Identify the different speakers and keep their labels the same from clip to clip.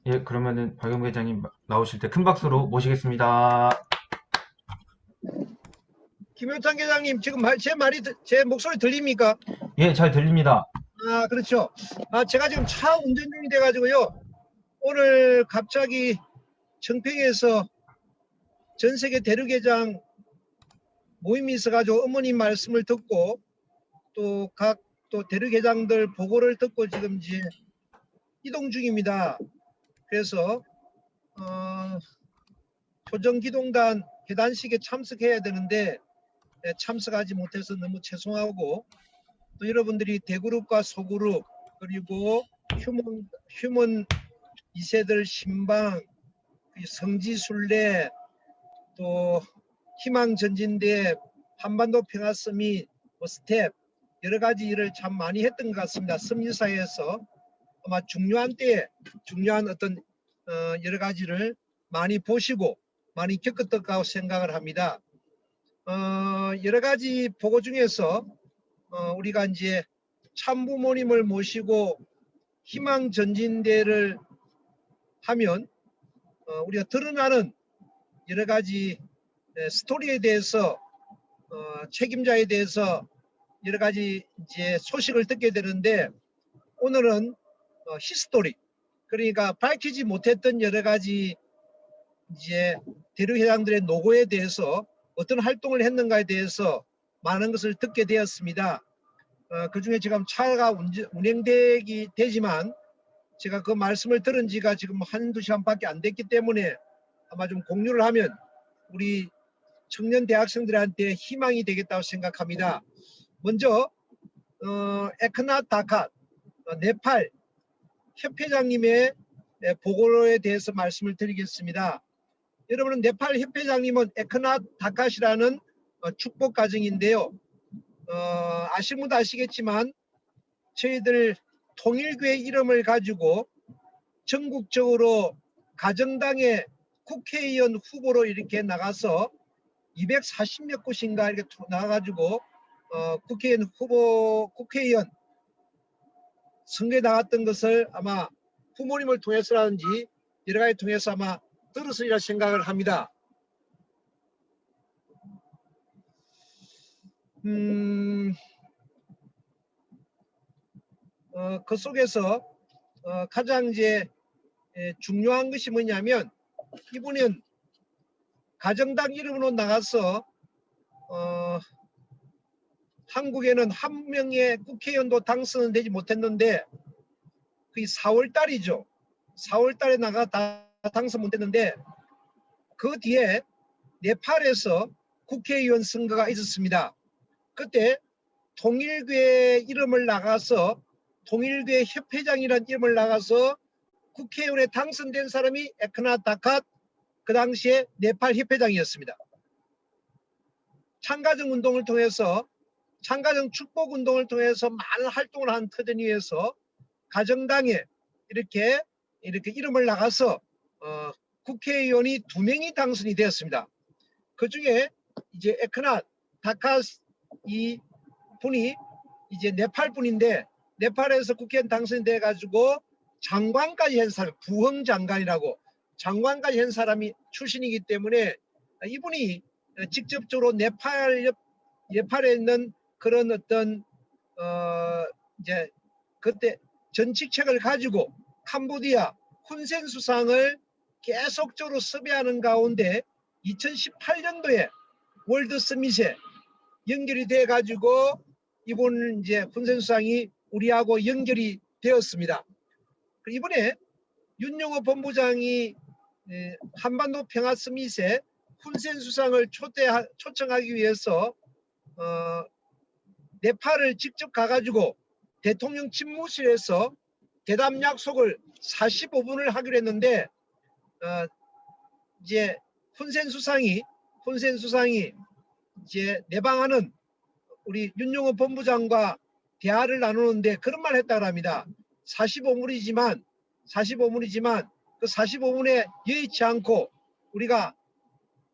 Speaker 1: 예, 그러면은 박영 회장님 나오실 때 큰 박수로 모시겠습니다.
Speaker 2: 김효창 계장님, 지금 제 목소리 들립니까?
Speaker 1: 예, 잘 들립니다.
Speaker 2: 아, 그렇죠. 제가 지금 차 운전 중이 돼가지고요. 오늘 갑자기 청평에서 전 세계 대륙회장 모임이 있어가지고 어머님 말씀을 듣고 또 또 대륙회장들 보고를 듣고 지금 이제 이동 중입니다. 그래서 표정기동단 회단식에 참석해야 되는데 참석하지 못해서 너무 죄송하고, 또 여러분들이 대그룹과 소그룹 그리고 휴먼 2세들 신방, 성지순례, 또 희망전진대, 한반도 평화서밋, 스텝 여러 가지 일을 참 많이 했던 것 같습니다. 섬유사회에서 아마 중요한 때에 중요한 어떤 여러 가지를 많이 보시고 많이 겪었던 거라고 생각을 합니다. 여러 가지 보고 중에서 우리가 이제 참부모님을 모시고 희망전진대를 하면 우리가 드러나는 여러 가지 스토리에 대해서 책임자에 대해서 여러 가지 이제 소식을 듣게 되는데, 오늘은 히스토리, 그러니까 밝히지 못했던 여러 가지 이제 대륙회장들의 노고에 대해서 어떤 활동을 했는가에 대해서 많은 것을 듣게 되었습니다. 그중에 지금 차가 운행되기 되지만 제가 그 말씀을 들은 지가 지금 한두 시간밖에 안 됐기 때문에 아마 좀 공유를 하면 우리 청년 대학생들한테 희망이 되겠다고 생각합니다. 먼저 에크낫 다칸 네팔 협회장님의 보고에 대해서 말씀을 드리겠습니다. 여러분은 네팔 협회장님은 에크낫 다칸이라는 축복 가정인데요. 아시는 분도 아시겠지만 저희들 통일교회 이름을 가지고 전국적으로 가정당의 국회의원 후보로 이렇게 나가서 240몇 곳인가 이렇게 나가가지고 국회의원 선거에 나갔던 것을 아마 부모님을 통해서라든지 여러 가지 통해서 아마 들었으리라 생각을 합니다. 그 속에서 가장 이제 중요한 것이 뭐냐면, 이분은 가정당 이름으로 나가서 한국에는 한 명의 국회의원도 당선은 되지 못했는데, 그게 4월 달이죠. 4월 달에 나가 당선 못했는데, 그 뒤에 네팔에서 국회의원 선거가 있었습니다. 그때 통일교회 이름을 나가서, 통일교회 협회장이라는 이름을 나가서 국회의원에 당선된 사람이 에크나 다칸, 그 당시에 네팔 협회장이었습니다. 참가정 운동을 통해서, 참가정 축복 운동을 통해서 많은 활동을 한 터전위에서 가정당에 이렇게 이름을 나가서 국회의원이 2명이 당선이 되었습니다. 그 중에 이제 에크나 다칸 이 분이 이제 네팔 분인데, 네팔에서 국회의원 당선돼 가지고 장관까지 한 사람, 부흥장관이라고 장관까지 한 사람이 출신이기 때문에 이분이 직접적으로 네팔에 있는 그런 어떤 이제 그때 전칙책을 가지고 캄보디아 훈센 수상을 계속적으로 섭외하는 가운데 2018년도에 월드 서밋에 연결이 돼 가지고 이번 이제 훈센 수상이 우리하고 연결이 되었습니다. 이번에 윤영호 본부장이 한반도 평화 서밋에 훈센 수상을 초청하기 위해서 네팔을 직접 가가지고 대통령 집무실에서 대담 약속을 45분을 하기로 했는데, 이제 훈센 수상이 이제 내방하는 우리 윤영호 본부장과 대화를 나누는데 그런 말을 했다고 합니다. 45분이지만 그 45분에 여의치 않고 우리가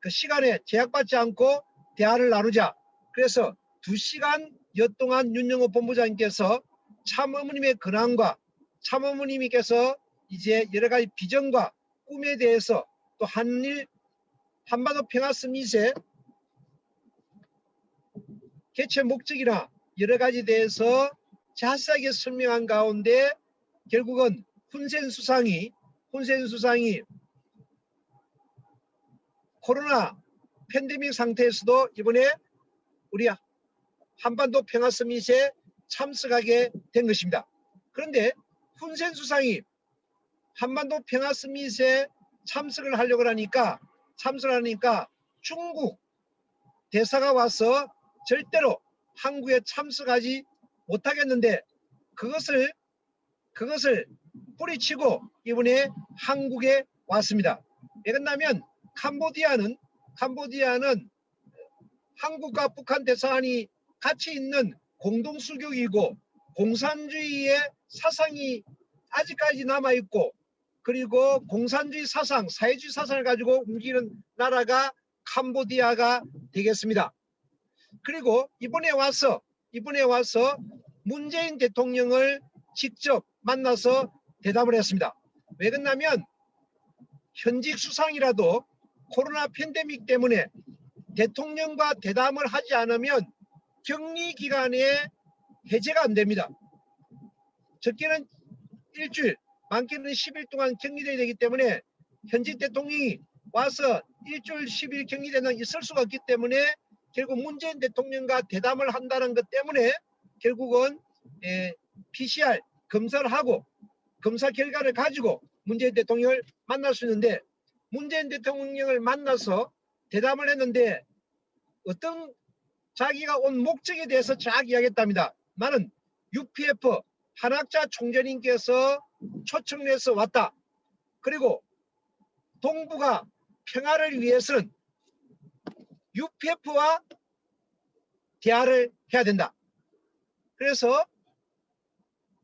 Speaker 2: 그 시간에 제약받지 않고 대화를 나누자. 그래서 2시간여 동안 윤영호 본부장님께서 참어머님의 근황과 참어머님께서 이제 여러 가지 비전과 꿈에 대해서 또 한반도 평화 서밋의 개최 목적이나 여러 가지 대해서 자세하게 설명한 가운데 결국은 훈센 수상이 코로나 팬데믹 상태에서도 이번에 우리 한반도 평화 서밋에 참석하게 된 것입니다. 그런데 훈센 수상이 한반도 평화 서밋에 참석을 하려고 하니까 중국 대사가 와서 절대로 한국에 참석하지 못하겠는데 그것을 뿌리치고 이번에 한국에 왔습니다. 왜 그러냐면 캄보디아는 한국과 북한 대사관이 같이 있는 공동수교이고 공산주의의 사상이 아직까지 남아있고 그리고 공산주의 사상, 사회주의 사상을 가지고 움직이는 나라가 캄보디아가 되겠습니다. 그리고 이번에 와서 문재인 대통령을 직접 만나서 대담을 했습니다. 왜 그러냐면 현직 수상이라도 코로나 팬데믹 때문에 대통령과 대담을 하지 않으면 격리 기간에 해제가 안 됩니다. 적게는 일주일, 많게는 10일 동안 격리되어야 되기 때문에 현직 대통령이 와서 일주일 10일 격리되는 있을 수가 없기 때문에 결국 문재인 대통령과 대담을 한다는 것 때문에 결국은 PCR 검사를 하고 검사 결과를 가지고 문재인 대통령을 만날 수 있는데 문재인 대통령을 만나서 대담을 했는데 어떤 자기가 온 목적에 대해서 쫙 이야기했답니다. 나는 UPF 한학자 총재님께서 초청을 해서 왔다. 그리고 동북아 평화를 위해서는 UPF와 대화를 해야 된다. 그래서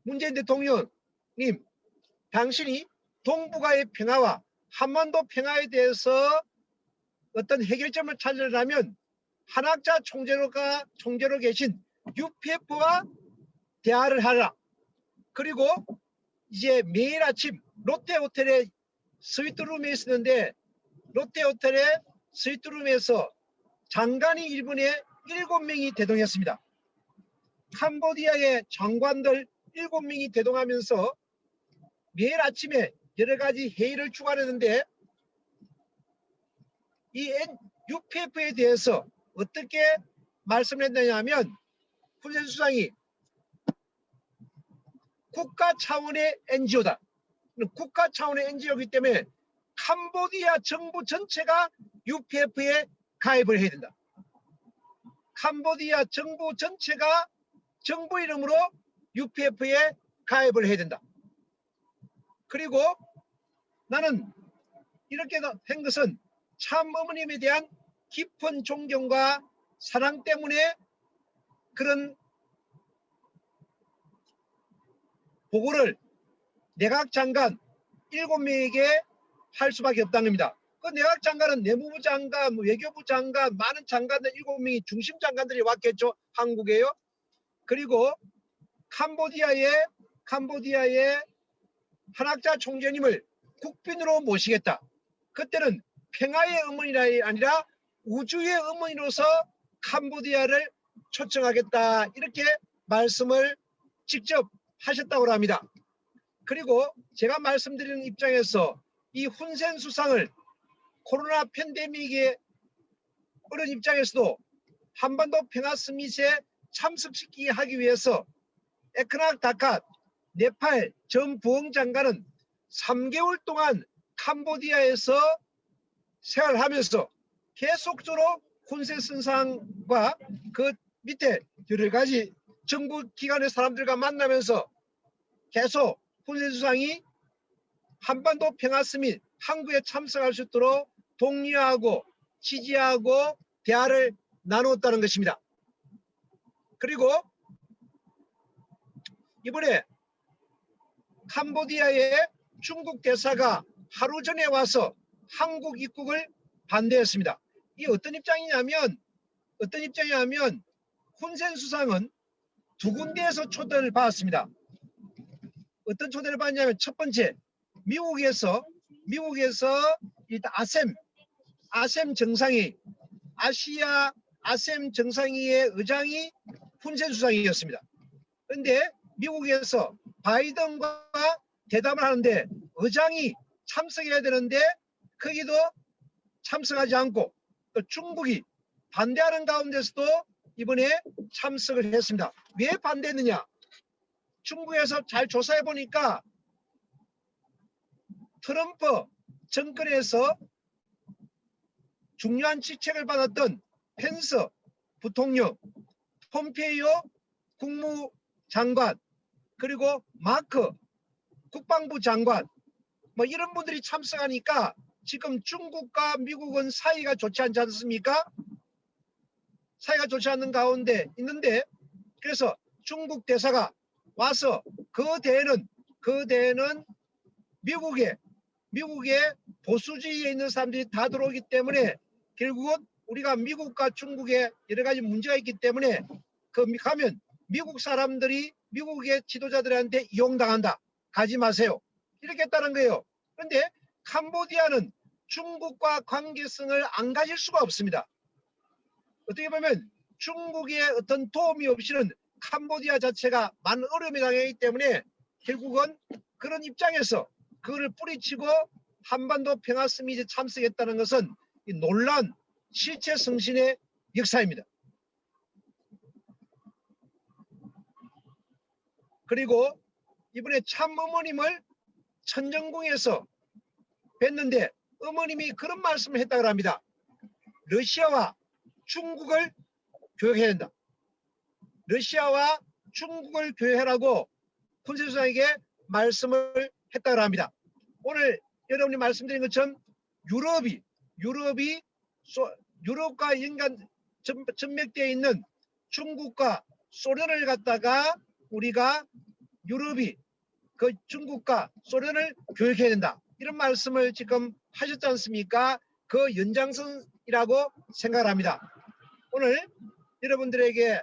Speaker 2: 문재인 대통령님, 당신이 동북아의 평화와 한반도 평화에 대해서 어떤 해결점을 찾으려면 한학자 총재로 계신 UPF와 대화를 하라. 그리고 이제 매일 아침 롯데호텔에 스위트룸에 있었는데 롯데호텔의 스위트룸에서 장관이 일본에 7명이 대동했습니다. 캄보디아의 장관들 7명이 대동하면서 매일 아침에 여러 가지 회의를 주관했는데 이 UPF에 대해서 어떻게 말씀을 했느냐면 훈센 수상이 국가 차원의 NGO다. 국가 차원의 NGO이기 때문에 캄보디아 정부 전체가 UPF에 가입을 해야 된다. 캄보디아 정부 전체가 정부 이름으로 UPF에 가입을 해야 된다. 그리고 나는 이렇게 한 것은 참 어머님에 대한 깊은 존경과 사랑 때문에 그런 보고를 내각 장관 7명에게 할 수밖에 없다는 겁니다. 그 내각 장관은 내무부 장관, 외교부 장관, 많은 장관들 7명이 중심 장관들이 왔겠죠. 한국에요. 그리고 캄보디아의 한학자 총재님을 국빈으로 모시겠다. 그때는 평화의 어머니가 아니라 우주의 어머니로서 캄보디아를 초청하겠다. 이렇게 말씀을 직접 하셨다고 합니다. 그리고 제가 말씀드리는 입장에서 이 훈센 수상을 코로나 팬데믹의 어려운 입장에서도 한반도 평화 서밋에 참석시키게 하기 위해서 에크낙 다캇 네팔 전 부흥장관은 3개월 동안 캄보디아에서 생활하면서 계속적으로 훈센 수상과 그 밑에 여러 가지 정부 기관의 사람들과 만나면서 계속 훈센 수상이 한반도 평화 서밋 한국에 참석할 수 있도록 독려하고 지지하고 대화를 나누었다는 것입니다. 그리고 이번에 캄보디아의 중국 대사가 하루 전에 와서 한국 입국을 반대했습니다. 이 어떤 입장이냐면 훈센 수상은 2군데에서 초대를 받았습니다. 어떤 초대를 받냐면 첫 번째 미국에서 일단 아셈 정상회의, 아시아 아셈 정상회의의 의장이 훈센 수상이었습니다. 그런데 미국에서 바이든과 대담을 하는데 의장이 참석해야 되는데 거기도 참석하지 않고 또 중국이 반대하는 가운데서도 이번에 참석을 했습니다. 왜 반대했느냐? 중국에서 잘 조사해 보니까 트럼프 정권에서 중요한 직책을 받았던 펜스 부통령, 폼페이오 국무장관, 그리고 마크 국방부 장관 뭐 이런 분들이 참석하니까 지금 중국과 미국은 사이가 좋지 않지 않습니까? 사이가 좋지 않는 가운데 있는데 그래서 중국 대사가 와서 그 대회는 미국의 보수주의에 있는 사람들이 다 들어오기 때문에 결국은 우리가 미국과 중국에 여러 가지 문제가 있기 때문에 그 가면 미국 사람들이 미국의 지도자들한테 이용당한다. 가지 마세요. 이렇게 했다는 거예요. 그런데 캄보디아는 중국과 관계성을 안 가질 수가 없습니다. 어떻게 보면 중국의 어떤 도움이 없이는 캄보디아 자체가 많은 어려움에 당하기 때문에 결국은 그런 입장에서 그거를 뿌리치고 한반도 평화 서밋에 참석했다는 것은 이 놀란 실체성신의 역사입니다. 그리고 이번에 참 어머님을 천정궁에서 뵀는데 어머님이 그런 말씀을 했다고 합니다. 러시아와 중국을 교역해야 된다. 러시아와 중국을 교역하라고 훈센 수상에게 말씀을 했다고 합니다. 오늘 여러분이 말씀드린 것처럼 유럽과 전맥되어 있는 중국과 소련을 갖다가 우리가 유럽이 그 중국과 소련을 교역해야 된다. 이런 말씀을 지금 하셨지 않습니까? 그 연장선이라고 생각을 합니다. 오늘 여러분들에게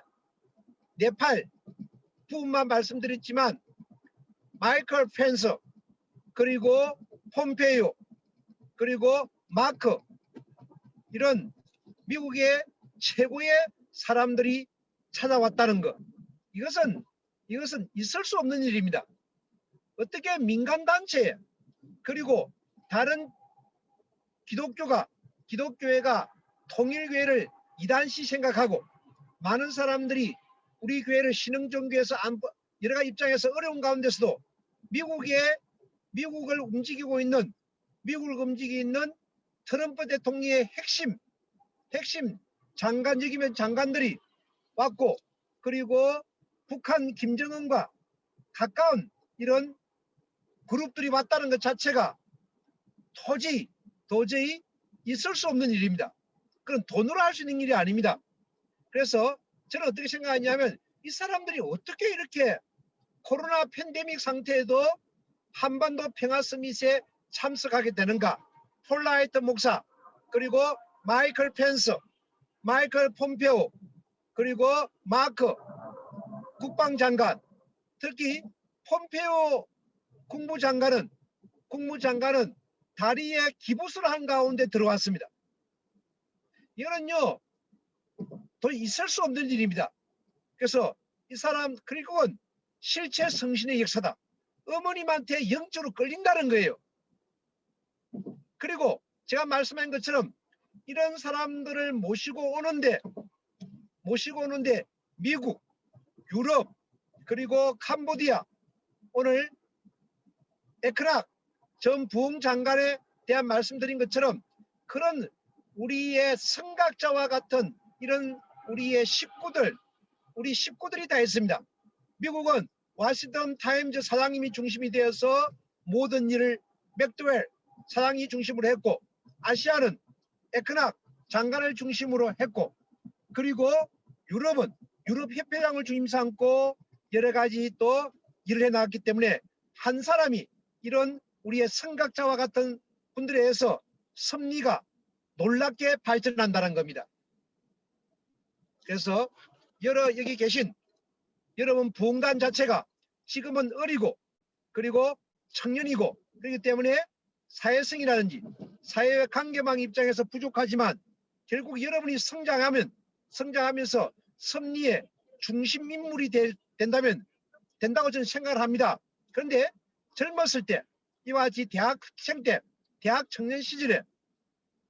Speaker 2: 네팔 부분만 말씀드렸지만 마이클 펜스 그리고 폼페이오 그리고 마크 이런 미국의 최고의 사람들이 찾아왔다는 것 이것은 있을 수 없는 일입니다. 어떻게 민간단체 그리고 다른 기독교회가 통일교회를 이단시 생각하고 많은 사람들이 우리 교회를 신흥종교에서 여러 가지 입장에서 어려운 가운데서도 미국을 움직이고 있는 트럼프 대통령의 핵심 장관직이면 장관들이 왔고 그리고 북한 김정은과 가까운 이런 그룹들이 왔다는 것 자체가 도저히 있을 수 없는 일입니다. 그건 돈으로 할 수 있는 일이 아닙니다. 그래서 저는 어떻게 생각하냐면 이 사람들이 어떻게 이렇게 코로나 팬데믹 상태에도 한반도 평화 서밋에 참석하게 되는가. 폴 라이트 목사 그리고 마이클 펜스, 마이클 폼페오 그리고 마크 국방장관 특히 폼페오 국무장관은 다리에 기부스를 한 가운데 들어왔습니다. 이거는요 더 있을 수 없는 일입니다. 그래서 이 사람 그리고는 실체 성신의 역사다. 어머님한테 영적으로 끌린다는 거예요. 그리고 제가 말씀한 것처럼 이런 사람들을 모시고 오는데 미국, 유럽 그리고 캄보디아 오늘 에크락 전 부흥장관에 대한 말씀드린 것처럼 그런 우리의 선각자와 같은 이런 우리 식구들이 다 있습니다. 미국은 워싱턴 타임즈 사장님이 중심이 되어서 모든 일을 맥도웰 사장이 중심으로 했고 아시아는 에크낙 장관을 중심으로 했고 그리고 유럽은 유럽 협회장을 중심 삼고 여러 가지 또 일을 해나갔기 때문에 한 사람이 이런 우리의 선각자와 같은 분들에 의해서 섭리가 놀랍게 발전한다는 겁니다. 그래서 여기 계신 여러분 부흥단 자체가 지금은 어리고 그리고 청년이고 그렇기 때문에 사회성이라든지 사회관계망 입장에서 부족하지만 결국 여러분이 성장하면서 섭리의 중심 인물이 된다고 저는 생각을 합니다. 그런데 젊었을 때 이와 같이 대학생 때 대학 청년 시절에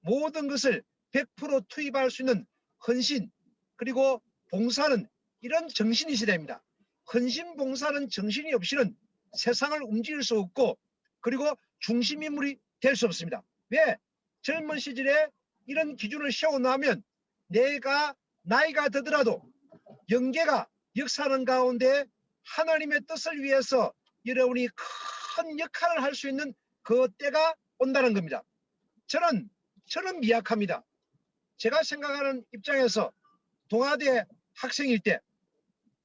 Speaker 2: 모든 것을 100% 투입할 수 있는 헌신 그리고 봉사는 이런 정신이 있어야 됩니다. 헌신 봉사는 정신이 없이는 세상을 움직일 수 없고 그리고 중심인물이 될 수 없습니다. 왜? 젊은 시절에 이런 기준을 세워놓으면 내가 나이가 들더라도 영계가 역사하는 가운데 하나님의 뜻을 위해서 여러분이 큰 역할을 할 수 있는 그 때가 온다는 겁니다. 저는 미약합니다. 제가 생각하는 입장에서 동아대 학생일 때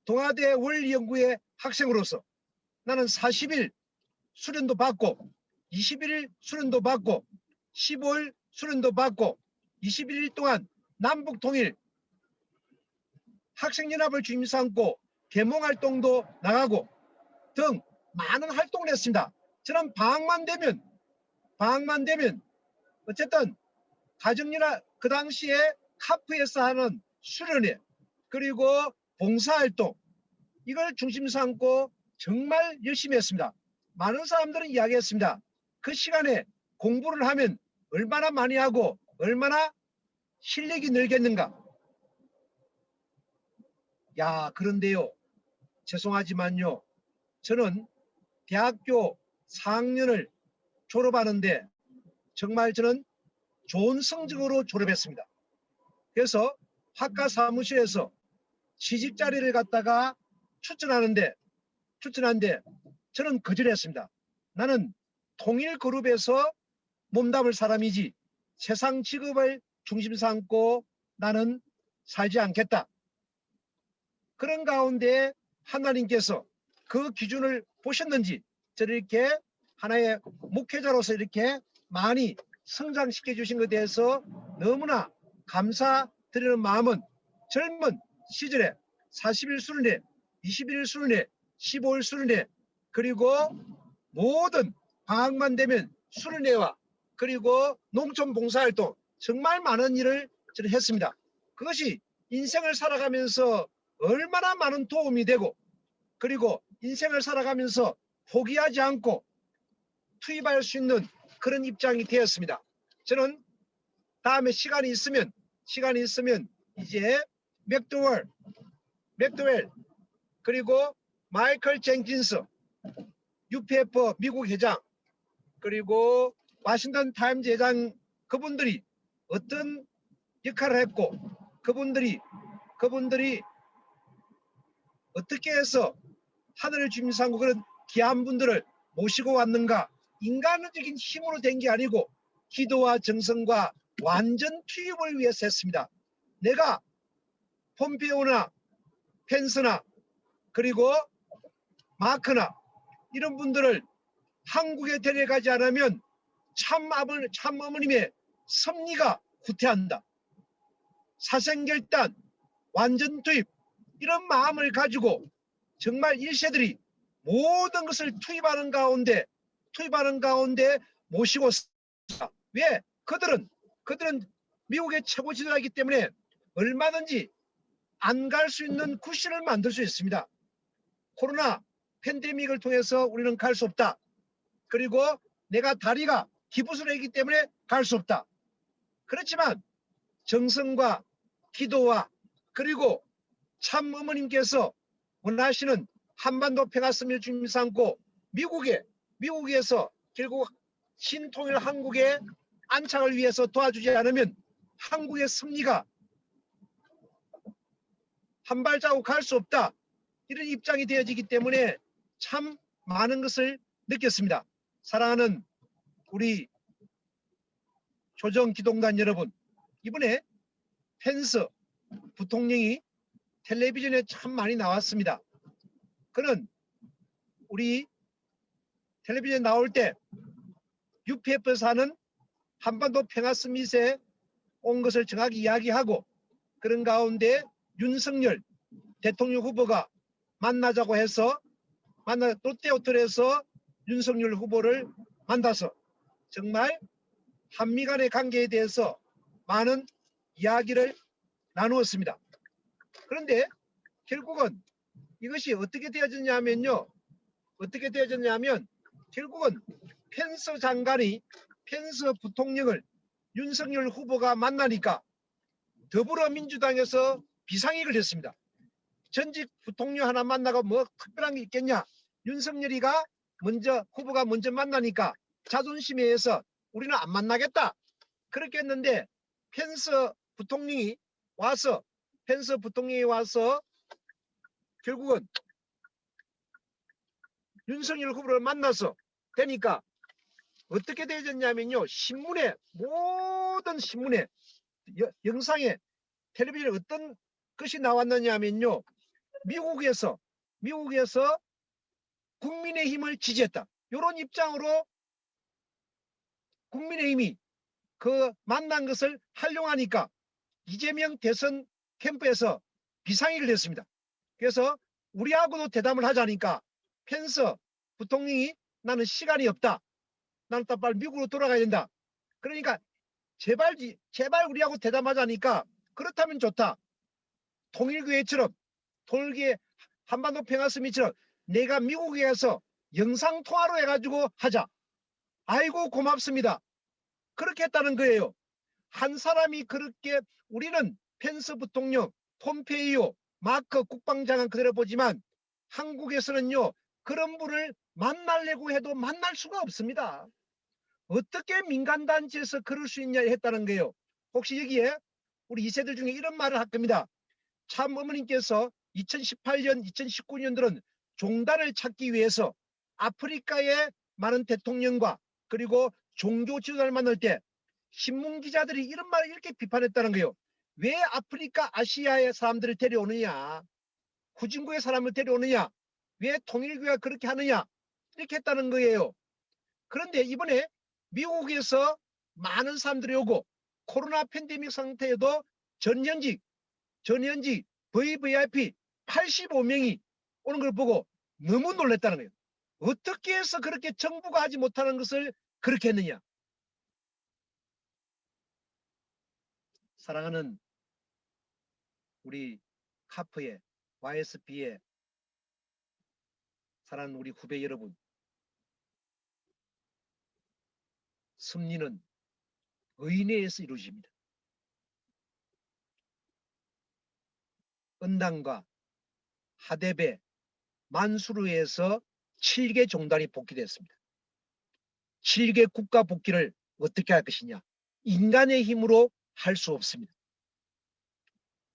Speaker 2: 동아대 원리연구회 학생으로서 나는 40일 수련도 받고 21일 수련도 받고 15일 수련도 받고 21일 동안 남북통일 학생연합을 주임 삼고 계몽활동도 나가고 등 많은 활동을 했습니다. 저는 방학만 되면 어쨌든 가정연합 그 당시에 카프에서 하는 수련회 그리고 봉사활동 이걸 중심 삼고 정말 열심히 했습니다. 많은 사람들은 이야기했습니다. 그 시간에 공부를 하면 얼마나 많이 하고 얼마나 실력이 늘겠는가. 야, 그런데요. 죄송하지만요. 저는 대학교 4학년을 졸업하는데 정말 저는 좋은 성적으로 졸업했습니다. 그래서 학과 사무실에서 취직 자리를 갖다가 추천하는데 저는 거절했습니다. 나는 통일그룹에서 몸담을 사람이지 세상 직업을 중심 삼고 나는 살지 않겠다. 그런 가운데 하나님께서 그 기준을 보셨는지 저를 이렇게 하나의 목회자로서 이렇게 많이 성장시켜 주신 것에 대해서 너무나 감사드리는 마음은 젊은 시절에 40일 수련회, 21일 수련회, 15일 수련회 그리고 모든 방학만 되면 수련회와 그리고 농촌 봉사활동 정말 많은 일을 저는 했습니다. 그것이 인생을 살아가면서 얼마나 많은 도움이 되고 그리고 인생을 살아가면서 포기하지 않고 투입할 수 있는 그런 입장이 되었습니다. 저는 다음에 시간이 있으면 이제 맥도웰 그리고 마이클 젠킨스 UPF 미국 회장 그리고 워싱턴 타임즈 회장 그분들이 어떤 역할을 했고 그분들이 어떻게 해서 하늘을 주님 삼고 그런 귀한 분들을 모시고 왔는가. 인간적인 힘으로 된 게 아니고 기도와 정성과 완전 투입을 위해서 했습니다. 내가 폼페오나 펜스나 그리고 마크나 이런 분들을 한국에 데려가지 않으면 참 어머님의 섭리가 후퇴한다. 사생결단, 완전 투입 이런 마음을 가지고 정말 1세들이 모든 것을 투입하는 가운데 모시고 있습니다. 왜? 그들은 미국의 최고 지도자이기 때문에 얼마든지 안 갈 수 있는 쿠션을 만들 수 있습니다. 코로나 팬데믹을 통해서 우리는 갈 수 없다. 그리고 내가 다리가 기부스레이기 때문에 갈 수 없다. 그렇지만 정성과 기도와 그리고 참 어머님께서 원하시는 한반도 평화섬을 주님 삼고 미국에서 결국 신통일 한국의 안착을 위해서 도와주지 않으면 한국의 승리가 한 발자국 갈 수 없다. 이런 입장이 되어지기 때문에 참 많은 것을 느꼈습니다. 사랑하는 우리 조정기동단 여러분, 이번에 펜스 부통령이 텔레비전에 참 많이 나왔습니다. 그는 우리 텔레비전에 나올 때 UPF에서 하는 한반도 평화 서밋에 온 것을 정확히 이야기하고 그런 가운데 윤석열 대통령 후보가 만나자고 해서 롯데호텔에서 윤석열 후보를 만나서 정말 한미 간의 관계에 대해서 많은 이야기를 나누었습니다. 그런데 결국은 이것이 어떻게 되어졌냐면요. 결국은 펜스 장관이 펜스 부통령을 윤석열 후보가 만나니까 더불어민주당에서 비상이 걸렸습니다. 전직 부통령 하나 만나고 뭐 특별한 게 있겠냐. 윤석열이가 후보가 먼저 만나니까 자존심에 의해서 우리는 안 만나겠다. 그렇게 했는데 펜스 부통령이 와서 결국은 윤석열 후보를 만나서 되니까 어떻게 되어졌냐면요. 모든 신문에 영상에 텔레비전에 어떤 것이 나왔느냐면요. 미국에서 국민의힘을 지지했다. 이런 입장으로 국민의힘이 그 만난 것을 활용하니까 이재명 대선 캠프에서 비상이 걸렸습니다. 그래서 우리하고도 대담을 하자니까 펜스 부통령이 나는 시간이 없다. 나는 빨리 미국으로 돌아가야 된다. 그러니까 제발 우리하고 대담하자니까 그렇다면 좋다. 통일교회 한반도 평화서밋처럼 내가 미국에 가서 영상통화로 해가지고 하자. 아이고 고맙습니다. 그렇게 했다는 거예요. 한 사람이 그렇게 우리는 펜스 부통령, 폼페이오, 마크 국방장관 그대로 보지만 한국에서는요. 그런 분을 만나려고 해도 만날 수가 없습니다. 어떻게 민간단체에서 그럴 수 있냐 했다는 거예요. 혹시 여기에 우리 2세들 중에 이런 말을 할 겁니다. 참 어머님께서 2018년, 2019년들은 종단을 찾기 위해서 아프리카의 많은 대통령과 그리고 종교 지도자를 만날 때 신문 기자들이 이런 말을 이렇게 비판했다는 거예요. 왜 아프리카, 아시아의 사람들을 데려오느냐? 후진국의 사람을 데려오느냐? 왜 통일교가 그렇게 하느냐? 이렇게 했다는 거예요. 그런데 이번에 미국에서 많은 사람들이 오고 코로나 팬데믹 상태에도 전현직 VVIP 85명이 오는 걸 보고 너무 놀랐다는 거예요. 어떻게 해서 그렇게 정부가 하지 못하는 것을 그렇게 했느냐. 사랑하는 우리 카프의 YSB의 사랑하는 우리 후배 여러분, 승리는 의내에서 이루어집니다. 은당과 하대배, 만수르에서 7개 종단이 복귀됐습니다. 7개 국가 복귀를 어떻게 할 것이냐. 인간의 힘으로 할 수 없습니다.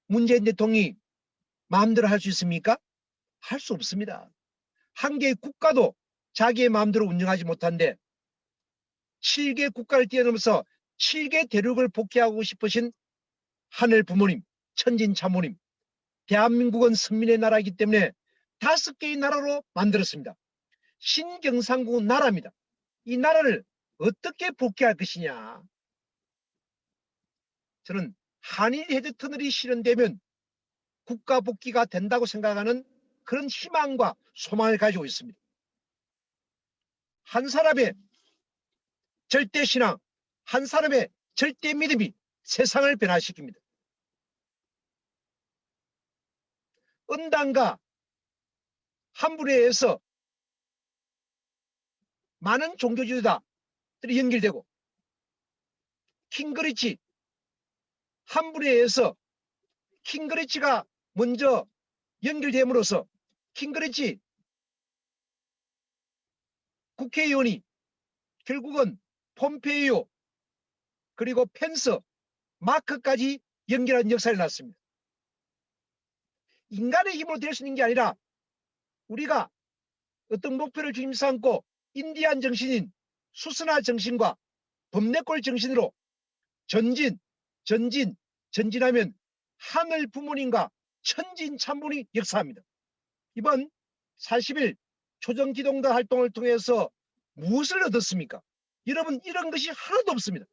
Speaker 2: 문재인 대통령이 마음대로 할 수 있습니까? 할 수 없습니다. 한 개의 국가도 자기의 마음대로 운영하지 못한데 7개 국가를 뛰어넘어서 7개 대륙을 복귀하고 싶으신 하늘 부모님, 천진 참모님, 대한민국은 선민의 나라이기 때문에 5개의 나라로 만들었습니다. 신경상국 나라입니다. 이 나라를 어떻게 복귀할 것이냐. 저는 한일 헤드 터널이 실현되면 국가 복귀가 된다고 생각하는 그런 희망과 소망을 가지고 있습니다. 한 사람의 절대 신앙, 한 사람의 절대 믿음이 세상을 변화시킵니다. 은당과 한불회에서 많은 종교 지도자들이 연결되고 킹그리치 한불회에서 킹그리치가 먼저 연결됨으로써 킹그리치 국회의원이 결국은 폼페이오 그리고 펜스 마크까지 연결한 역사를 났습니다. 인간의 힘으로 될 수 있는 게 아니라 우리가 어떤 목표를 중심 삼고 인디안 정신인 수스나 정신과 범내골 정신으로 전진하면 하늘 부모님과 천진 참모니 역사합니다. 이번 40일 초정기동단 활동을 통해서 무엇을 얻었습니까? 여러분 이런 것이 하나도 없습니다.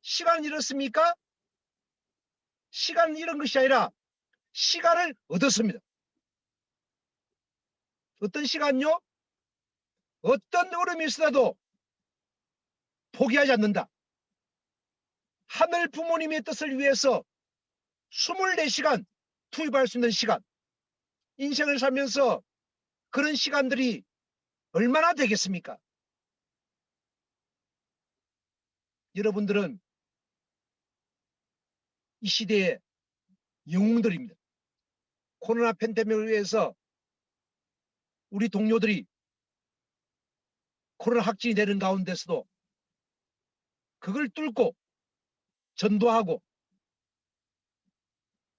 Speaker 2: 시간을 잃었습니까? 시간을 잃은 것이 아니라 시간을 얻었습니다. 어떤 시간요? 어떤 어려움이 있어도 포기하지 않는다. 하늘 부모님의 뜻을 위해서 24시간 투입할 수 있는 시간, 인생을 살면서 그런 시간들이 얼마나 되겠습니까? 여러분들은 이 시대의 영웅들입니다. 코로나 팬데믹을 위해서 우리 동료들이 코로나 확진이 되는 가운데서도 그걸 뚫고 전도하고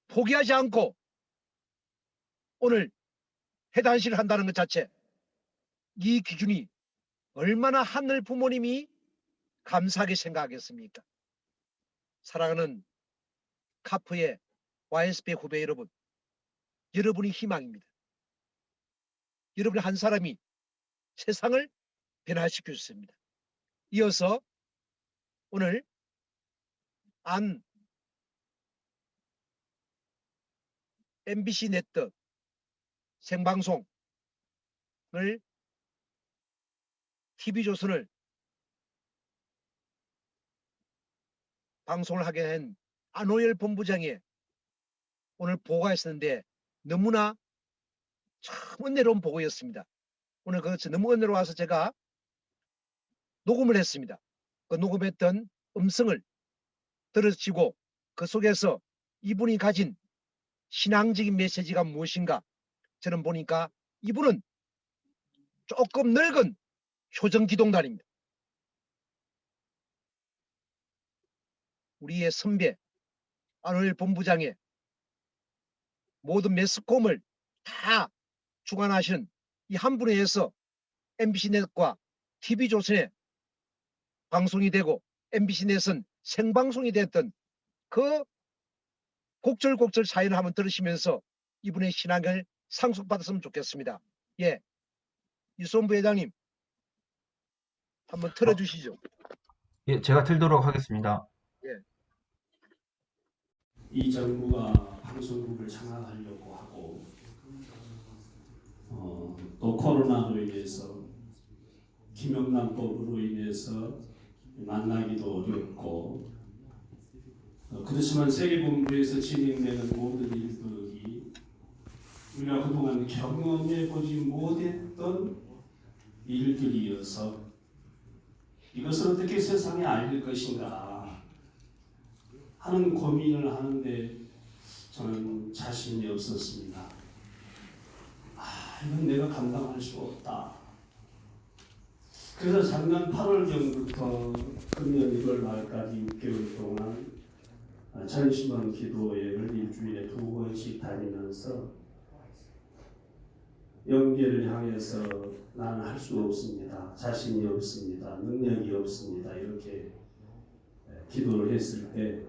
Speaker 2: 포기하지 않고 오늘 해단식을 한다는 것 자체, 이 기준이 얼마나 하늘 부모님이 감사하게 생각하겠습니까? 사랑하는 카프의 YSP 후배 여러분, 여러분이 희망입니다. 여러분 한 사람이 세상을 변화시킬 수 있습니다. 이어서 오늘 안 MBC 네트 생방송을 TV조선을 방송을 하게 된 안호열 본부장이 오늘 보고가 있었는데 너무나 참 은혜로운 보고였습니다. 오늘 그것이 너무 은혜로워서 제가 녹음을 했습니다. 그 녹음했던 음성을 들으시고 그 속에서 이분이 가진 신앙적인 메시지가 무엇인가, 저는 보니까 이분은 조금 늙은 효정기동단입니다. 우리의 선배 안호열 본부장의 모든 매스컴을 다 주관하시는 이 한 분에 의해서 MBC넷과 TV조선에 방송이 되고 MBC넷은 생방송이 됐던 그 곡절곡절 사연을 한번 들으시면서 이분의 신앙을 상속받았으면 좋겠습니다. 예, 유수원 부회장님 한번 틀어주시죠.
Speaker 1: 예, 제가 틀도록 하겠습니다.
Speaker 2: 예.
Speaker 3: 이 정부가 방송국을 장악하려고 하고 또 코로나로 인해서 김영란법으로 인해서 만나기도 어렵고 그렇지만 세계본부에서 진행되는 모든 일들이 우리가 그동안 경험해보지 못했던 일들이어서 이것을 어떻게 세상에 알릴 것인가 하는 고민을 하는데 저는 자신이 없었습니다. 이건 내가 감당할 수 없다. 그래서 작년 8월경부터 금년 1월 말까지 6개월 동안 전심원 기도회를 일주일에 2번씩 다니면서 영계를 향해서 나는 할 수 없습니다. 자신이 없습니다. 능력이 없습니다. 이렇게 기도를 했을 때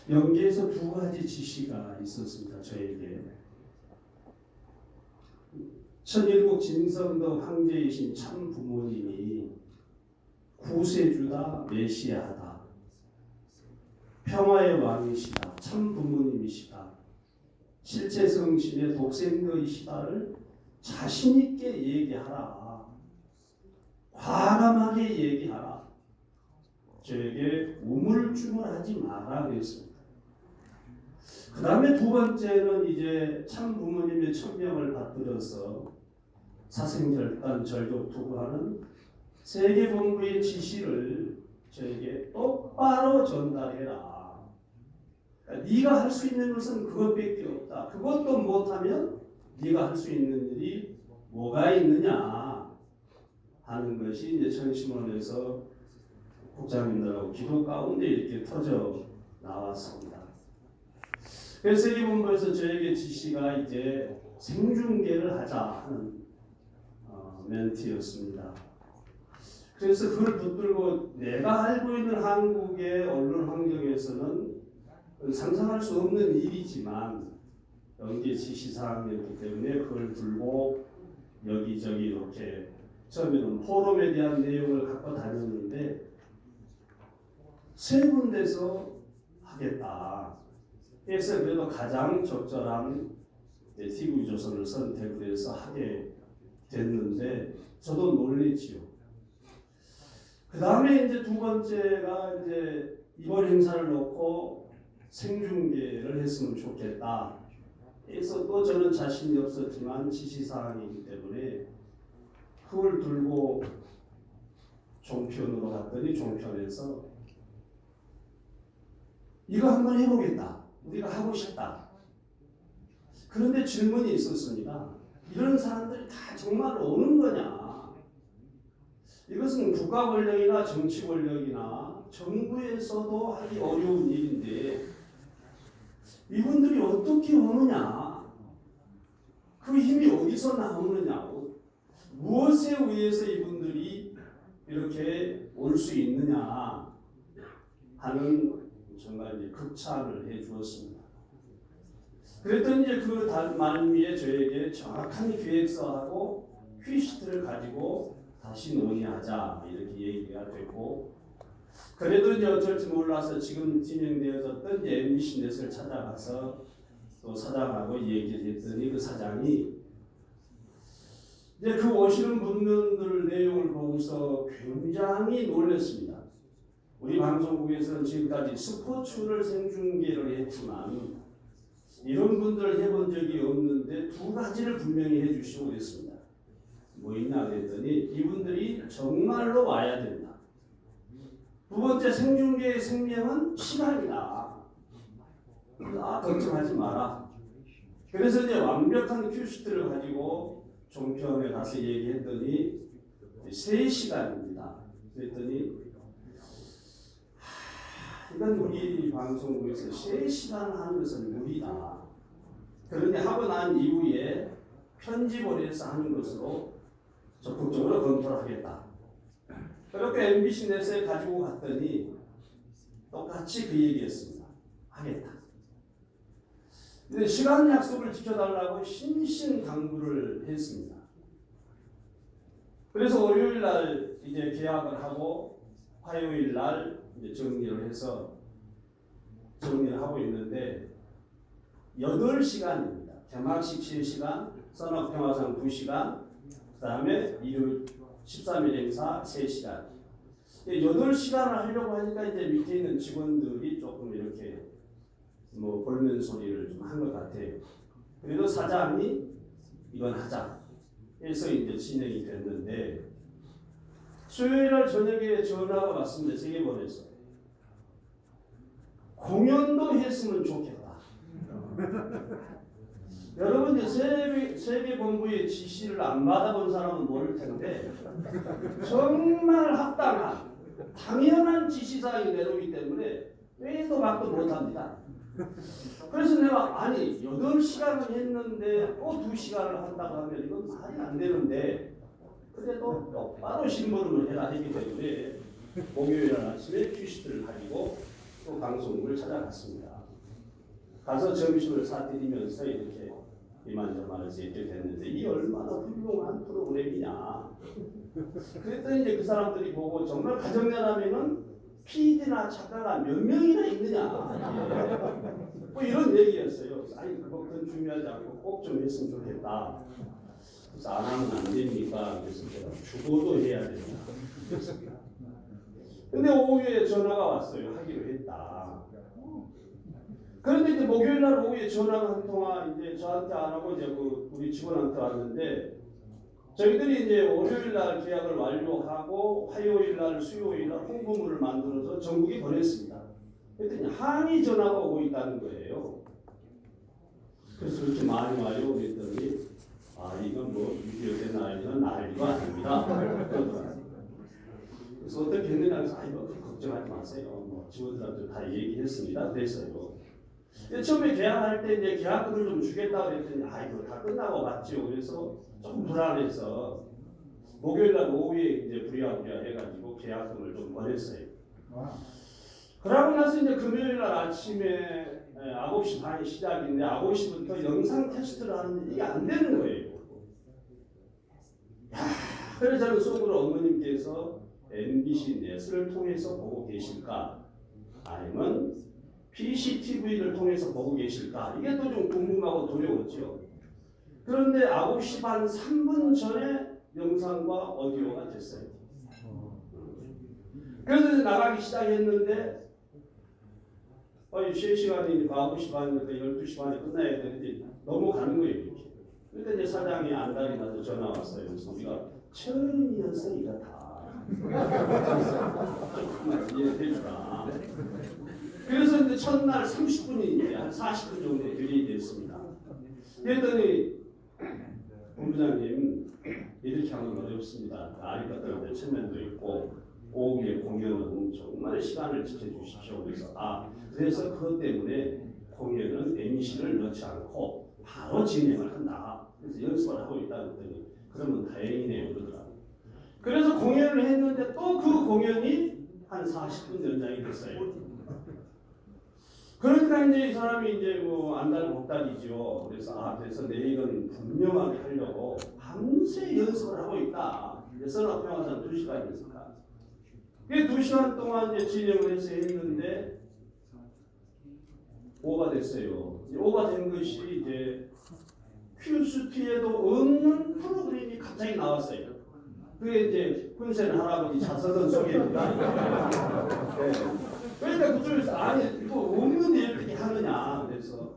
Speaker 3: 영계에서 2가지 지시가 있었습니다. 저에게. 천일국 진성도 황제이신 참 부모님이 구세주다, 메시아다, 평화의 왕이시다, 참 부모님이시다, 실체성신의 독생자이시다를 자신있게 얘기하라. 과감하게 얘기하라. 저에게 우물쭈물하지 마라 그랬습니다. 그 다음에 2번째는 이제 참 부모님의 천명을 받들어서 사생절단 절격투구하는 세계본부의 지시를 저에게 똑바로 전달해라. 그러니까 네가 할 수 있는 것은 그것밖에 없다. 그것도 못하면 네가 할 수 있는 일이 뭐가 있느냐 하는 것이 이제 천심원에서 국장님들하고 기도 가운데 이렇게 터져 나왔습니다. 그래서 세계본부에서 저에게 지시가 이제 생중계를 하자 하는 멘트였습니다. 그래서 그걸 붙들고 내가 알고 있는 한국의 언론 환경에서는 상상할 수 없는 일이지만 연계 지시사항이었기 때문에 그걸 들고 여기저기 이렇게 처음에는 포럼에 대한 내용을 갖고 다녔는데 3군데서 하겠다. 그래서 그래도 가장 적절한 TV조선을 선택을 해서 하게 됐는데 저도 놀랬지요. 그 다음에 이제 두 번째가 이제 이번 행사를 놓고 생중계를 했으면 좋겠다. 그래서 또 저는 자신이 없었지만 지시사항이기 때문에 그걸 들고 종편으로 갔더니 종편에서 이거 한번 해보겠다. 우리가 하고 싶다. 그런데 질문이 있었습니다. 이런 사람들이 다 정말 오는 거냐? 이것은 국가 권력이나 정치 권력이나 정부에서도 하기 어려운 일인데 이분들이 어떻게 오느냐? 그 힘이 어디서 나오느냐? 무엇에 의해서 이분들이 이렇게 올 수 있느냐 하는 정말 이제 극찬을 해 주었습니다. 그랬더니 이제 그 말미에 저에게 정확한 기획서하고 퀴시트를 가지고 다시 논의하자 이렇게 얘기가 됐고, 그래도 이제 어쩔지 몰라서 지금 진행되어졌던 이제 MBC 넷을 찾아가서 또 사장하고 얘기를 했더니 그 사장이 이제 그 오시는 분들 내용을 보고서 굉장히 놀랐습니다. 우리 방송국에서는 지금까지 스포츠를 생중계를 했지만 이런 분들 해본 적이 없는데 두 가지를 분명히 해주시고 그랬습니다. 뭐 있냐 그랬더니 이분들이 정말로 와야 된다. 두 번째, 생중계의 생명은 시간이다. 걱정하지 마라. 그래서 이제 완벽한 큐시트를 가지고 종편에 가서 얘기했더니 3시간입니다. 그랬더니 이건 우리 방송국에서 3시간 하는 것은 무리다. 그런데 하고 난 이후에 편집을 해서 하는 것으로 적극적으로 검토를 하겠다. 그렇게 MBC 넷에 가지고 갔더니 똑같이 그 얘기했습니다. 하겠다. 근데 시간 약속을 지켜달라고 신신당부를 했습니다. 그래서 월요일 날 이제 계약을 하고 화요일 날 이제 정리를 해서 정리를 하고 있는데 8시간입니다. 개막식 3시간, 선악평화상 2시간, 그 다음에 일요일 13일 행사 3시간. 8시간을 하려고 하니까 이제 밑에 있는 직원들이 조금 이렇게 뭐 벌는 소리를 좀 한 것 같아요. 그래도 사장이 이건 하자 해서 이제 진행이 됐는데 수요일 날 저녁에 전화가 왔습니다. 제게 보내서 공연도 했으면 좋겠다. 여러분 이제 세계본부의 지시를 안 받아본 사람은 모를 텐데 정말 합당한 당연한 지시사항이 내놓기 때문에 왜도 막도 못합니다. 그래서 내가 아니 8시간을 했는데 또 2시간을 한다고 하면 이건 말이 안 되는데 그래도 똑바로 심부름을 해라 했기 때문에 목요일 아침에 퀴시트를 가지고 또 방송국을 찾아갔습니다. 가서 점심을 사드리면서 이렇게 이만저만해서 이렇게 됐는데 이 얼마나 훌륭한 프로그램이냐. 그랬더니 이제 그 사람들이 보고 정말 가정연합에는 PD나 작가가 몇 명이나 있느냐. 뭐 이런 얘기였어요. 아니 그거 그건 중요하지 않고 꼭 좀 했으면 좋겠다. 그래서 안 하면 안 됩니까? 그래서 제가 죽어도 해야 된다. 근데 오후에 전화가 왔어요. 하기로 했다. 그런데 이제 목요일 날 오후에 전화가 한 통화 이제 저한테 안 하고 이제 그 우리 직원한테 왔는데 저희들이 이제 월요일 날 계약을 완료하고 화요일 날 수요일 날 홍보물을 만들어서 전국에 보냈습니다. 그랬더니 항의 전화가 오고 있다는 거예요. 그래서 이렇게 많이 와요. 그랬더니 아 이건 뭐 유기업의 난리는 난리가 아닙니다. 그래서 어떻게 했느냐 해서 아 이거 걱정하지 마세요. 뭐 직원들한테 다 얘기했습니다. 그래서요. 처음에 계약할 때 이제 계약금을 좀 주겠다고 그랬더니 아 이거 다 끝나고 맞죠. 그래서 조금 불안해서 목요일날 오후에 이제 부랴부랴 해가지고 계약금을 좀 보냈어요. 그러고 나서 이제 금요일날 아침에 9시 반이 시작인데 9시부터 영상 테스트를 하는데 이게 안 되는 거예요. 그래서 저는 속으로 어머님께서 MBC 넷을 통해서 보고 계실까 아니면 PCTV를 통해서 보고 계실까 이게 또 좀 궁금하고 두려웠죠. 그런데 9시 반 3분 전에 영상과 오디오가 됐어요. 그래서 이제 나가기 시작했는데 3시간이니까 9시 반이니까 12시 반에 끝나야 되는데 넘어가는 거예요. 이렇게. 그때 이제 사장이 안달이 나서 전화 왔어요. 그래서 우리가 처음이어서 이거 다 이해해주라. 그래서 이제 첫날 30분이 이제 한 40분 정도 딜레이 됐습니다. 그랬더니 본부장님 이렇게 하면 어렵습니다. 아리까따한테 체면도 있고 오후에 공연은 정말 시간을 지켜주십시오. 그래서 그것 때문에 공연은 MC를 넣지 않고 바로 진행을 한다. 그래서 연습을 하고 있다 그랬더니 그러면 다행이네요 그러더라고요. 그래서 공연을 했는데 또 그 공연이 한 40분 연장이 됐어요. 그러니까 이제 이 사람이 이제 뭐 안달 못달이죠. 그래서 내일은 분명하게 하려고 밤새 연습을 하고 있다. 선악 평화산 2시간이었을까. 그게 2시간 동안 이제 진행을 해서 했는데 오가 됐어요. 오가 된 것이 이제 큐스티에도 없는 프로그램이 갑자기 나왔어요. 그게 이제 훈센 할아버지 자서전 소개입니다. 네. 그러니까 그쪽에서 아니 이거 없는데 이렇게 하느냐. 그래서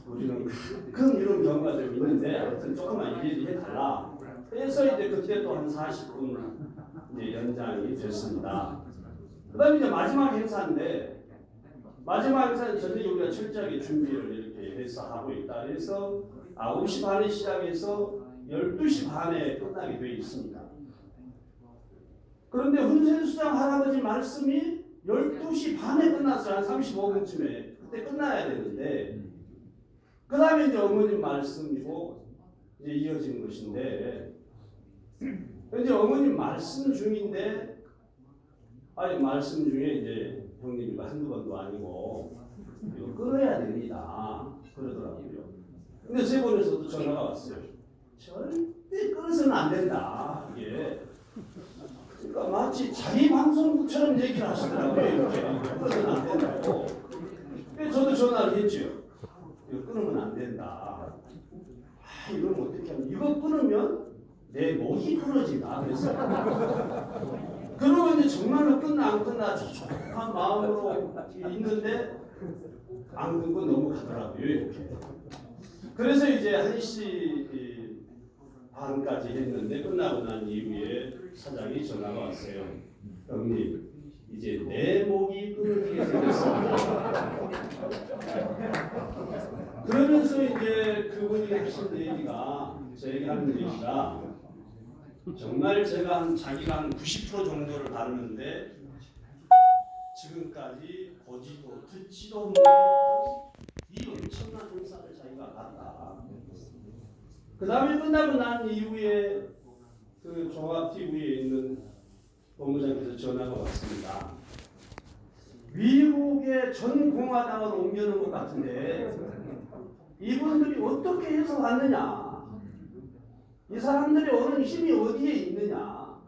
Speaker 3: 우리는 가끔 이런 경우가 좀 있는데 하여튼 조금만 이해해 달라. 그래서 이제 그때 또 한 40분 이제 연장이 됐습니다. 그다음에 이제 마지막 행사인데 마지막 행사는 전에 우리가 철저하게 준비를 이렇게 해서 하고 있다. 그래서 9시 반에 시작해서 12시 반에 끝나게 되어 있습니다. 그런데 훈센수장 할아버지 말씀이 12시 반에 끝났어요. 한 35분쯤에. 그때 끝나야 되는데 그 다음에 이제 어머님 말씀이고 이제 이어진 것인데 이제 어머님 말씀 중인데 말씀 중에 이제 형님이 한두 번도 아니고 이거 끊어야 됩니다. 그러더라고요. 근데 세 번에서도 전화가 왔어요. 절대 끊어서는 안 된다. 이게 그러니까 마치 자기 방송국처럼 얘기를 하시더라고요. 이렇게 끊어서는 안 된다고. 그래서 저도 전화를 했죠. 이거 끊으면 안 된다. 이건 어떻게 하면 이거 끊으면 내 목이 끊어진다. 그래서 그러고 이제 정말로 끝나 안 끝나 촉촉한 마음으로 있는데 안 끊고 넘어가더라고요. 이렇게. 그래서 이제 1시 반까지 했는데 끝나고 난 이후에 사장이 전화가 왔어요. 형님 이제 내 목이 끊어지게 생겼습니다. 그러면서 이제 그분이 하신 얘기가 저에게 하는 얘기가 정말 제가 자기가 한 90% 정도를 다루는데 지금까지 보지도 듣지도 못했던 이 엄청난 행사를 자기가 봤다. 그 다음에 끝나고 난 이후에 그 종합TV에 있는 본부장께서 전화가 왔습니다. 미국의 전 공화당을 옮겨놓은 것 같은데 이분들이 어떻게 해서 왔느냐? 이 사람들이 오는 힘이 어디에 있느냐?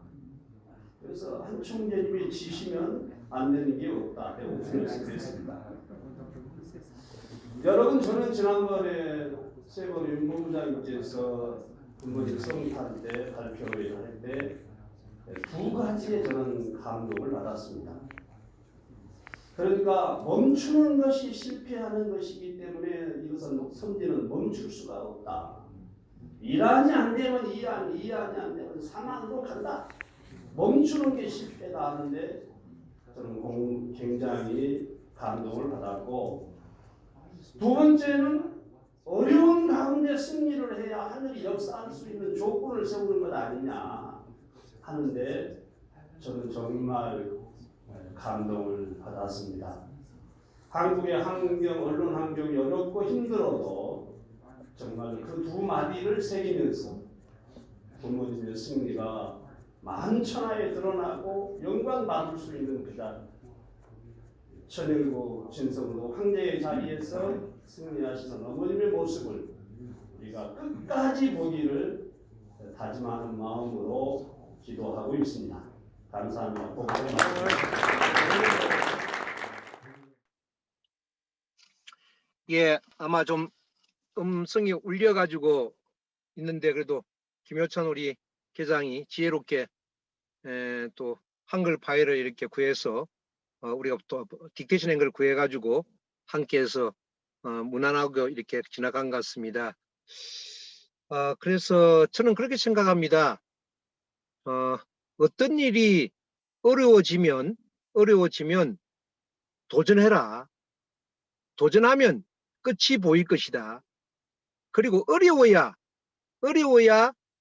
Speaker 3: 그래서 한 총재님이 지시면 안 되는 게 없다. 내가 말씀드렸습니다. 여러분 저는 지난번에 세번 윤본부장님께서 군부질 성립할 때 발표를 할 때 두 가지에 저는 감동을 받았습니다. 그러니까 멈추는 것이 실패하는 것이기 때문에 이것은 선진은 멈출 수가 없다. 일하지 안 되면 일하지 안 되면 사망으로 간다. 멈추는 게 실패다 하는데 저는 굉장히 감동을 받았고 두 번째는 어려운 가운데 승리를 해야 하늘이 역사할 수 있는 조건을 세우는 것 아니냐 하는데 저는 정말 감동을 받았습니다. 한국의 환경, 언론 환경이 어렵고 힘들어도 정말 그 두 마디를 새기면서 부모님의 승리가 만천하에 드러나고 영광받을 수 있는 그자 천일국 진성로 황제의 자리에서 승리하시는 어머님의 모습을 우리가 끝까지 보기를 다짐하는 마음으로 기도하고 있습니다. 감사합니다.
Speaker 2: 예, 아마 좀 음성이 울려가지고 있는데 그래도 김효천 우리 계장이 지혜롭게 또 한글 파일을 이렇게 구해서 우리가 또 딕테이션 한 걸 구해가지고 함께해서 무난하고 이렇게 지나간 것 같습니다. 그래서 저는 그렇게 생각합니다. 어떤 일이 어려워지면 도전해라. 도전하면 끝이 보일 것이다. 그리고 어려워야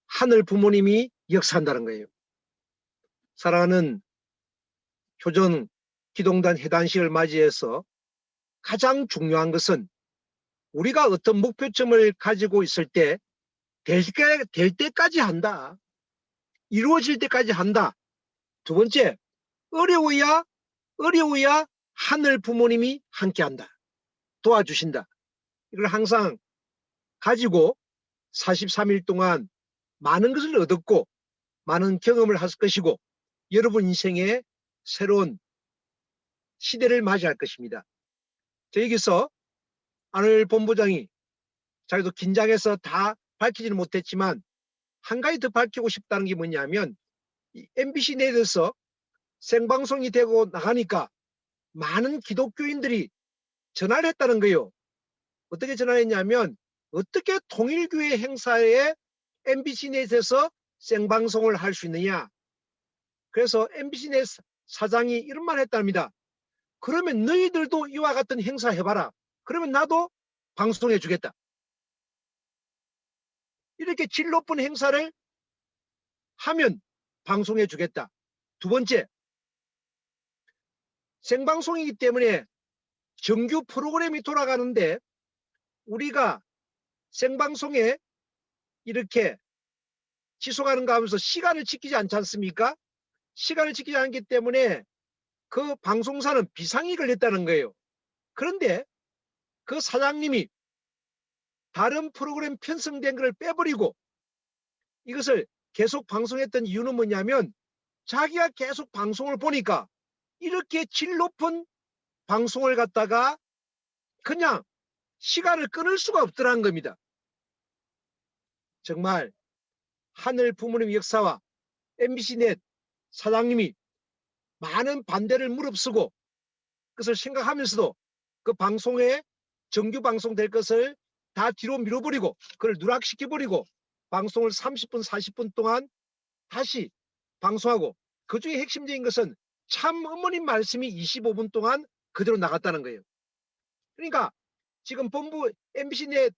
Speaker 2: 하늘 부모님이 역사한다는 거예요. 사랑하는 효전 기동단 해단식을 맞이해서 가장 중요한 것은 우리가 어떤 목표점을 가지고 있을 때 될 때까지 한다. 이루어질 때까지 한다. 두 번째, 어려워야 하늘 부모님이 함께한다. 도와주신다. 이걸 항상 가지고 43일 동안 많은 것을 얻었고 많은 경험을 할 것이고 여러분 인생의 새로운 시대를 맞이할 것입니다. 여기서 안을 본부장이 자기도 긴장해서 다 밝히지는 못했지만 한 가지 더 밝히고 싶다는 게 뭐냐면 MBC 내에서 생방송이 되고 나가니까 많은 기독교인들이 전화를 했다는 거예요. 어떻게 전화했냐면 어떻게 통일교회 행사에 MBC 넷에서 생방송을 할 수 있느냐. 그래서 MBC 넷 사장이 이런 말 했답니다. 그러면 너희들도 이와 같은 행사 해봐라. 그러면 나도 방송해 주겠다. 이렇게 질 높은 행사를 하면 방송해 주겠다. 두 번째, 생방송이기 때문에 정규 프로그램이 돌아가는데 우리가 생방송에 이렇게 지속하는 거 하면서 시간을 지키지 않지 않습니까? 시간을 지키지 않기 때문에 그 방송사는 비상이익을 냈다는 거예요. 그런데 그 사장님이 다른 프로그램 편성된 것을 빼버리고 이것을 계속 방송했던 이유는 뭐냐면 자기가 계속 방송을 보니까 이렇게 질 높은 방송을 갖다가 그냥 시간을 끊을 수가 없더라는 겁니다. 정말 하늘 부모님 역사와 MBC넷 사장님이 많은 반대를 무릅쓰고 그것을 생각하면서도 그 방송에 정규 방송될 것을 다 뒤로 밀어버리고 그걸 누락시켜버리고 방송을 30분 40분 동안 다시 방송하고 그중에 핵심적인 것은 참 어머님 말씀이 25분 동안 그대로 나갔다는 거예요. 그러니까 지금 MBC 내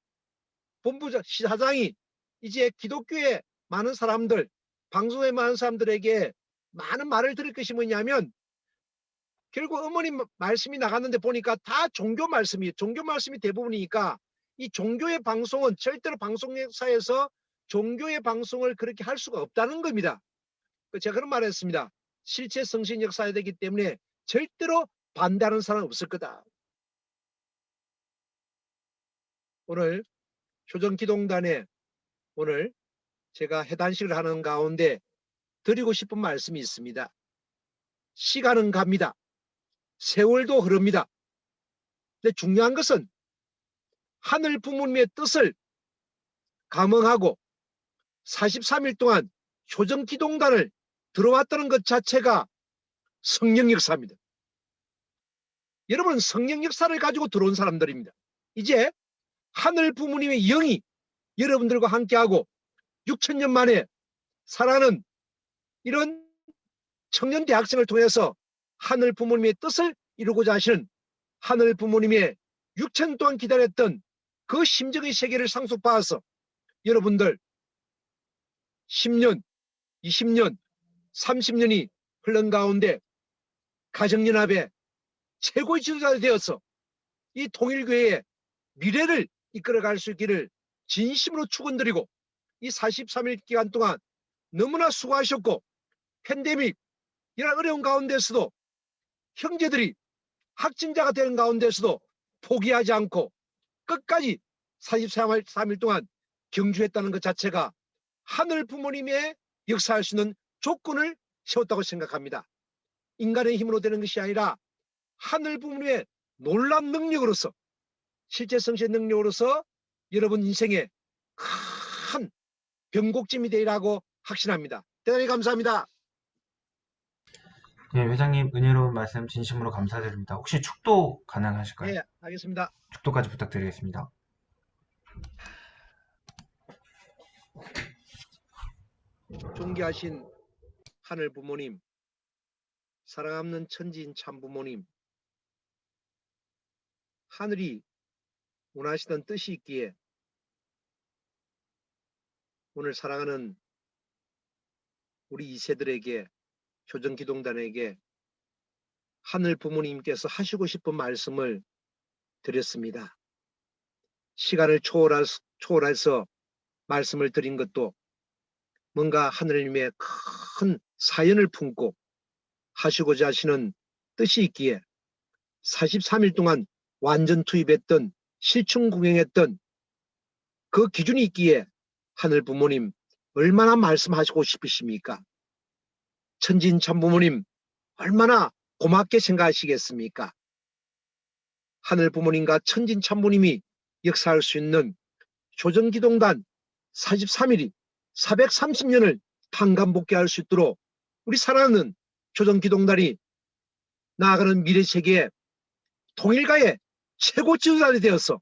Speaker 2: 본부 사장이 이제 기독교의 많은 사람들 방송에 많은 사람들에게 많은 말을 들을 것이 뭐냐면 결국 어머님 말씀이 나갔는데 보니까 다 종교 말씀이 대부분이니까 이 종교의 방송은 절대로 방송사에서 종교의 방송을 그렇게 할 수가 없다는 겁니다. 제가 그런 말을 했습니다. 실체 성신 역사에 되기 때문에 절대로 반대하는 사람은 없을 거다. 오늘 효정기동단에 오늘 제가 해단식을 하는 가운데 드리고 싶은 말씀이 있습니다. 시간은 갑니다. 세월도 흐릅니다. 근데 중요한 것은 하늘 부모님의 뜻을 감응하고 43일 동안 효정기동단을 들어왔다는 것 자체가 성령 역사입니다. 여러분은 성령 역사를 가지고 들어온 사람들입니다. 이제 하늘 부모님의 영이 여러분들과 함께하고 6,000년 만에 살아가는 이런 청년 대학생을 통해서 하늘 부모님의 뜻을 이루고자 하시는 하늘 부모님의 6천 동안 기다렸던 그 심정의 세계를 상속받아서 여러분들 10년, 20년, 30년이 흘른 가운데 가정연합의 최고의 지도자가 되어서 이 통일교회의 미래를 이끌어갈 수 있기를 진심으로 축원드리고 이 43일 기간 동안 너무나 수고하셨고 팬데믹 이런 어려운 가운데서도 형제들이 확진자가 되는 가운데서도 포기하지 않고 끝까지 43일 동안 경주했다는 것 자체가 하늘 부모님의 역사할 수 있는 조건을 세웠다고 생각합니다. 인간의 힘으로 되는 것이 아니라 하늘 부모님의 놀라운 능력으로서 실제 성신의 능력으로서 여러분 인생에 큰 변곡점이 되리라고 확신합니다. 대단히 감사합니다.
Speaker 1: 예, 회장님 은혜로운 말씀 진심으로 감사드립니다. 혹시 축도 가능하실까요?
Speaker 2: 예, 알겠습니다.
Speaker 1: 축도까지 부탁드리겠습니다.
Speaker 2: 존귀하신 하늘 부모님, 사랑없는 천지인 참 부모님, 하늘이 원하시던 뜻이 있기에 오늘 사랑하는 우리 2세들에게, 효정기동단에게 하늘 부모님께서 하시고 싶은 말씀을 드렸습니다. 시간을 초월해서 말씀을 드린 것도 뭔가 하느님의 큰 사연을 품고 하시고자 하시는 뜻이 있기에 43일 동안 완전 투입했던, 실충공행했던 그 기준이 있기에 하늘 부모님 얼마나 말씀하시고 싶으십니까? 천진 참 부모님 얼마나 고맙게 생각하시겠습니까? 하늘 부모님과 천진 참부님이 역사할 수 있는 효정기동단 43일이 430년을 판관복귀할 수 있도록 우리 사랑하는 효정기동단이 나아가는 미래 세계의 통일가의 최고 지도자들이 되어서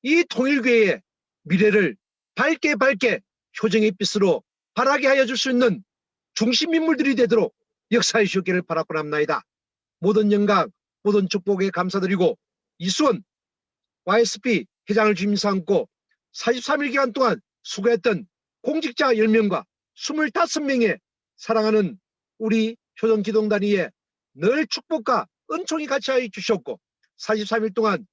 Speaker 2: 이 통일교회의 미래를 밝게 효정의 빛으로 바라게 하여 줄 수 있는 중심 인물들이 되도록 역사해 주시기를 바라고 합나이다. 모든 영광, 모든 축복에 감사드리고 이수원 YSP 회장을 주임 삼고 43일 기간 동안 수고했던 공직자 10명과 25명의 사랑하는 우리 효정기동단위에 늘 축복과 은총이 같이 하여 주셨고 43일 동안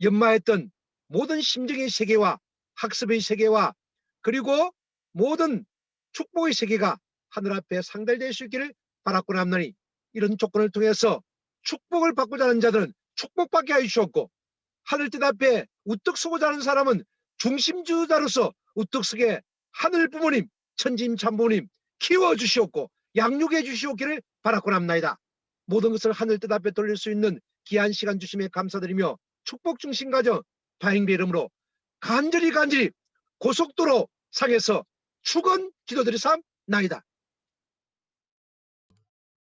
Speaker 2: 연마했던 모든 심정의 세계와 학습의 세계와 그리고 모든 축복의 세계가 하늘 앞에 상달될 수 있기를 바라고 합나니 이런 조건을 통해서 축복을 받고자 하는 자들은 축복받게 하여 주셨고 하늘 뜻 앞에 우뚝 서고자 하는 사람은 중심주자로서 우뚝 서게 하늘 부모님, 천진 참부모님 키워주시옵고 양육해 주시옵기를 바라고 합나이다. 모든 것을 하늘 뜻 앞에 돌릴 수 있는 귀한 시간 주심에 감사드리며 축복 중심 가정 바행배 이름으로 간절히 고속도로 상에서 축원 기도드리 삼나이다.